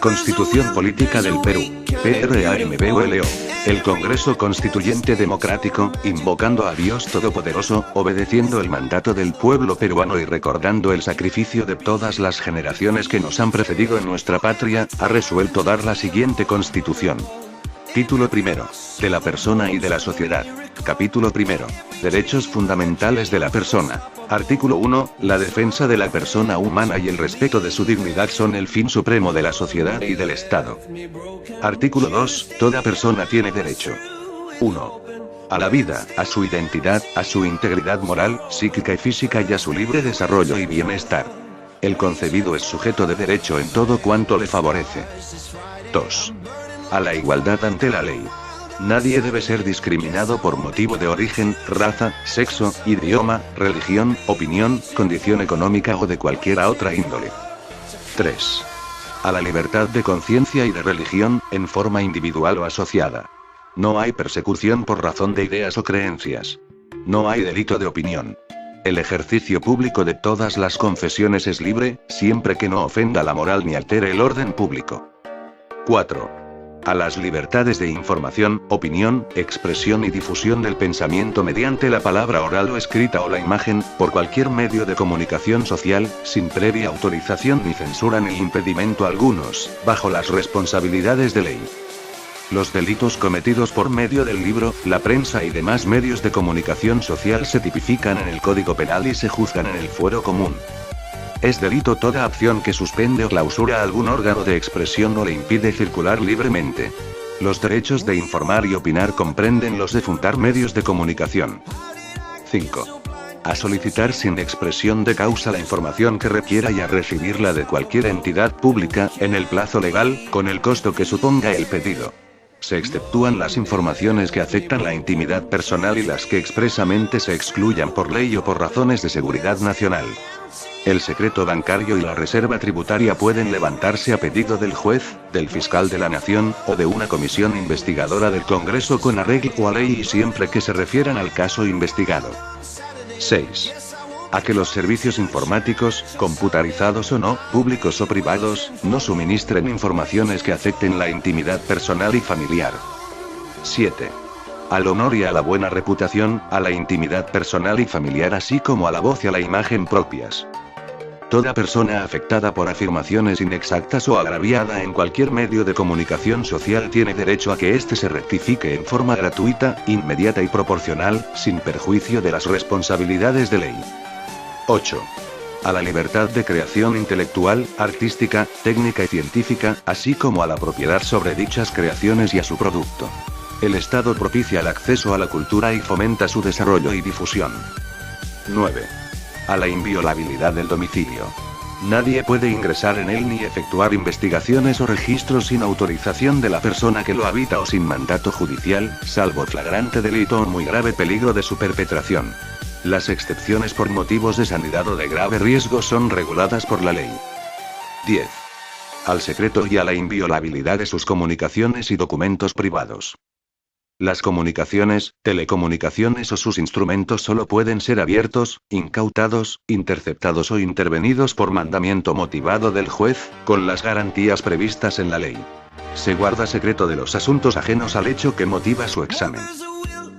Constitución Política del Perú. PRAMBULO. El Congreso Constituyente Democrático, invocando a Dios Todopoderoso, obedeciendo el mandato del pueblo peruano y recordando el sacrificio de todas las generaciones que nos han precedido en nuestra patria, ha resuelto dar la siguiente Constitución. Título primero. De la persona y de la sociedad. Capítulo primero. Derechos fundamentales de la persona. Artículo 1. La defensa de la persona humana y el respeto de su dignidad son el fin supremo de la sociedad y del Estado. Artículo 2. Toda persona tiene derecho. 1. A la vida, a su identidad, a su integridad moral, psíquica y física y a su libre desarrollo y bienestar. El concebido es sujeto de derecho en todo cuanto le favorece. 2. A la igualdad ante la ley. Nadie debe ser discriminado por motivo de origen, raza, sexo, idioma, religión, opinión, condición económica o de cualquier otra índole. 3. A la libertad de conciencia y de religión, en forma individual o asociada. No hay persecución por razón de ideas o creencias. No hay delito de opinión. El ejercicio público de todas las confesiones es libre, siempre que no ofenda la moral ni altere el orden público. 4. A las libertades de información, opinión, expresión y difusión del pensamiento mediante la palabra oral o escrita o la imagen, por cualquier medio de comunicación social, sin previa autorización ni censura ni impedimento algunos, bajo las responsabilidades de ley. Los delitos cometidos por medio del libro, la prensa y demás medios de comunicación social se tipifican en el Código Penal y se juzgan en el fuero común. Es delito toda acción que suspende o clausura a algún órgano de expresión o le impide circular libremente. Los derechos de informar y opinar comprenden los de fundar medios de comunicación. 5. A solicitar sin expresión de causa la información que requiera y a recibirla de cualquier entidad pública, en el plazo legal, con el costo que suponga el pedido. Se exceptúan las informaciones que afectan la intimidad personal y las que expresamente se excluyan por ley o por razones de seguridad nacional. El secreto bancario y la reserva tributaria pueden levantarse a pedido del juez, del fiscal de la nación, o de una comisión investigadora del Congreso con arreglo a ley y siempre que se refieran al caso investigado. 6. A que los servicios informáticos, computarizados o no, públicos o privados, no suministren informaciones que afecten la intimidad personal y familiar. 7. Al honor y a la buena reputación, a la intimidad personal y familiar así como a la voz y a la imagen propias. Toda persona afectada por afirmaciones inexactas o agraviada en cualquier medio de comunicación social tiene derecho a que éste se rectifique en forma gratuita, inmediata y proporcional, sin perjuicio de las responsabilidades de ley. 8. A la libertad de creación intelectual, artística, técnica y científica, así como a la propiedad sobre dichas creaciones y a su producto. El Estado propicia el acceso a la cultura y fomenta su desarrollo y difusión. 9. A la inviolabilidad del domicilio. Nadie puede ingresar en él ni efectuar investigaciones o registros sin autorización de la persona que lo habita o sin mandato judicial, salvo flagrante delito o muy grave peligro de su perpetración. Las excepciones por motivos de sanidad o de grave riesgo son reguladas por la ley. 10. Al secreto y a la inviolabilidad de sus comunicaciones y documentos privados. Las comunicaciones, telecomunicaciones o sus instrumentos solo pueden ser abiertos, incautados, interceptados o intervenidos por mandamiento motivado del juez, con las garantías previstas en la ley. Se guarda secreto de los asuntos ajenos al hecho que motiva su examen.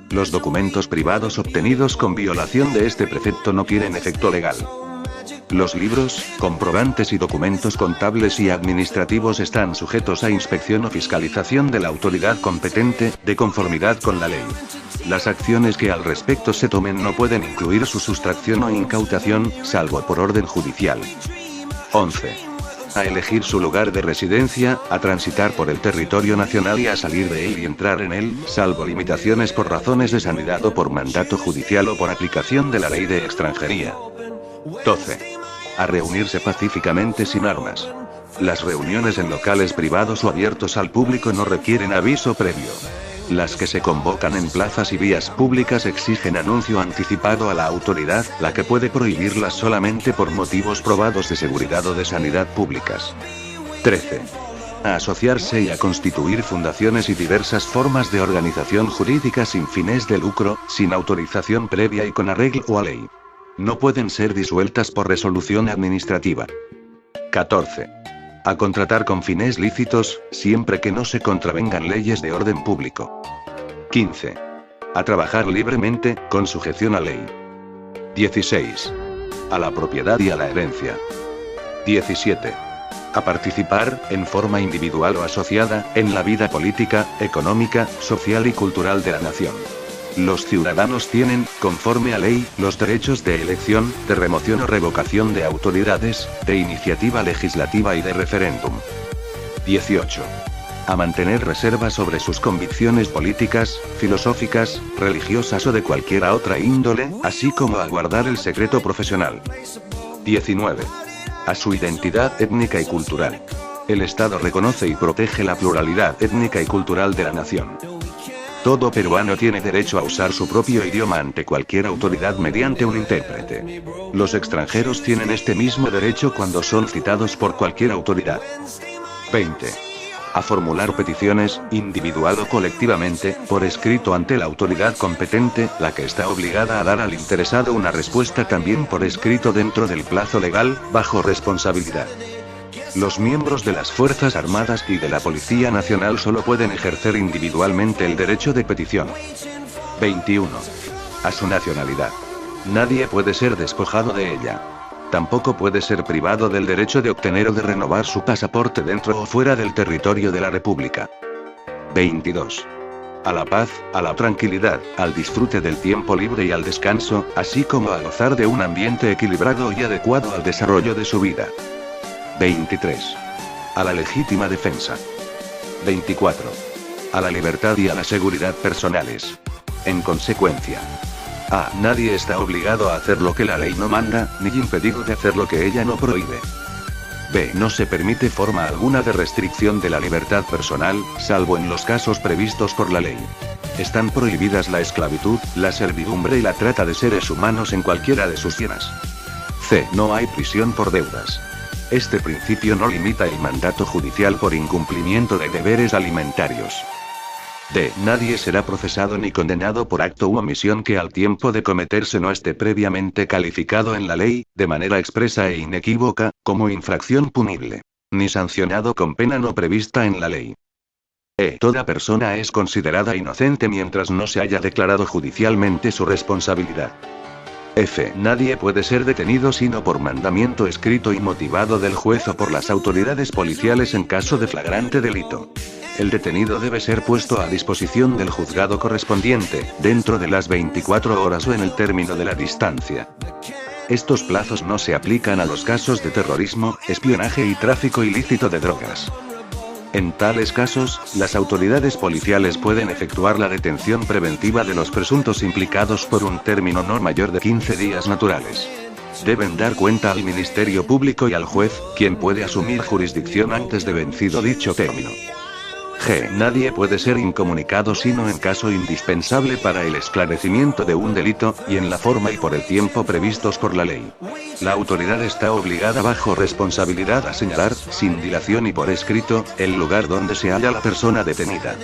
Los documentos privados obtenidos con violación de este precepto no tienen efecto legal. Los libros, comprobantes y documentos contables y administrativos están sujetos a inspección o fiscalización de la autoridad competente, de conformidad con la ley. Las acciones que al respecto se tomen no pueden incluir su sustracción o incautación, salvo por orden judicial. 11. A elegir su lugar de residencia, a transitar por el territorio nacional y a salir de él y entrar en él, salvo limitaciones por razones de sanidad o por mandato judicial o por aplicación de la ley de extranjería. 12. A reunirse pacíficamente sin armas. Las reuniones en locales privados o abiertos al público no requieren aviso previo. Las que se convocan en plazas y vías públicas exigen anuncio anticipado a la autoridad, la que puede prohibirlas solamente por motivos probados de seguridad o de sanidad públicas. 13. A asociarse y a constituir fundaciones y diversas formas de organización jurídica sin fines de lucro, sin autorización previa y con arreglo a ley. No pueden ser disueltas por resolución administrativa. 14. A contratar con fines lícitos, siempre que no se contravengan leyes de orden público. 15. A trabajar libremente, con sujeción a ley. 16. A la propiedad y a la herencia. 17. A participar, en forma individual o asociada, en la vida política, económica, social y cultural de la nación. Los ciudadanos tienen, conforme a ley, los derechos de elección, de remoción o revocación de autoridades, de iniciativa legislativa y de referéndum. 18. A mantener reserva sobre sus convicciones políticas, filosóficas, religiosas o de cualquier otra índole, así como a guardar el secreto profesional. 19. A su identidad étnica y cultural. El Estado reconoce y protege la pluralidad étnica y cultural de la nación. Todo peruano tiene derecho a usar su propio idioma ante cualquier autoridad mediante un intérprete. Los extranjeros tienen este mismo derecho cuando son citados por cualquier autoridad. 20. A formular peticiones, individual o colectivamente, por escrito ante la autoridad competente, la que está obligada a dar al interesado una respuesta también por escrito dentro del plazo legal, bajo responsabilidad. Los miembros de las Fuerzas Armadas y de la Policía Nacional solo pueden ejercer individualmente el derecho de petición. 21. A su nacionalidad. Nadie puede ser despojado de ella. Tampoco puede ser privado del derecho de obtener o de renovar su pasaporte dentro o fuera del territorio de la República. 22. A la paz, a la tranquilidad, al disfrute del tiempo libre y al descanso, así como a gozar de un ambiente equilibrado y adecuado al desarrollo de su vida. 23. A la legítima defensa. 24. A la libertad y a la seguridad personales. En consecuencia, A. Nadie está obligado a hacer lo que la ley no manda, ni impedido de hacer lo que ella no prohíbe. B. No se permite forma alguna de restricción de la libertad personal, salvo en los casos previstos por la ley. Están prohibidas la esclavitud, la servidumbre y la trata de seres humanos en cualquiera de sus formas. C. No hay prisión por deudas. Este principio no limita el mandato judicial por incumplimiento de deberes alimentarios. D. Nadie será procesado ni condenado por acto u omisión que al tiempo de cometerse no esté previamente calificado en la ley, de manera expresa e inequívoca, como infracción punible, ni sancionado con pena no prevista en la ley. E. Toda persona es considerada inocente mientras no se haya declarado judicialmente su responsabilidad. F. Nadie puede ser detenido sino por mandamiento escrito y motivado del juez o por las autoridades policiales en caso de flagrante delito. El detenido debe ser puesto a disposición del juzgado correspondiente, dentro de las 24 horas o en el término de la distancia. Estos plazos no se aplican a los casos de terrorismo, espionaje y tráfico ilícito de drogas. En tales casos, las autoridades policiales pueden efectuar la detención preventiva de los presuntos implicados por un término no mayor de 15 días naturales. Deben dar cuenta al Ministerio Público y al juez, quien puede asumir jurisdicción antes de vencido dicho término. G. Nadie puede ser incomunicado sino en caso indispensable para el esclarecimiento de un delito, y en la forma y por el tiempo previstos por la ley. La autoridad está obligada bajo responsabilidad a señalar, sin dilación y por escrito, el lugar donde se halla la persona detenida.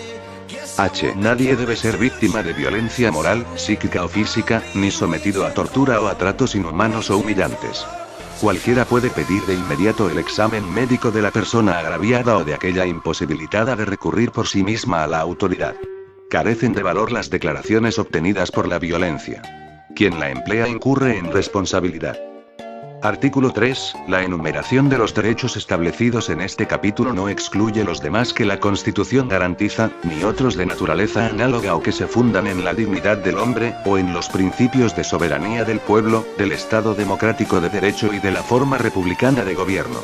H. Nadie debe ser víctima de violencia moral, psíquica o física, ni sometido a tortura o a tratos inhumanos o humillantes. Cualquiera puede pedir de inmediato el examen médico de la persona agraviada o de aquella imposibilitada de recurrir por sí misma a la autoridad. Carecen de valor las declaraciones obtenidas por la violencia. Quien la emplea incurre en responsabilidad. Artículo 3. La enumeración de los derechos establecidos en este capítulo no excluye los demás que la Constitución garantiza, ni otros de naturaleza análoga o que se fundan en la dignidad del hombre, o en los principios de soberanía del pueblo, del Estado democrático de derecho y de la forma republicana de gobierno.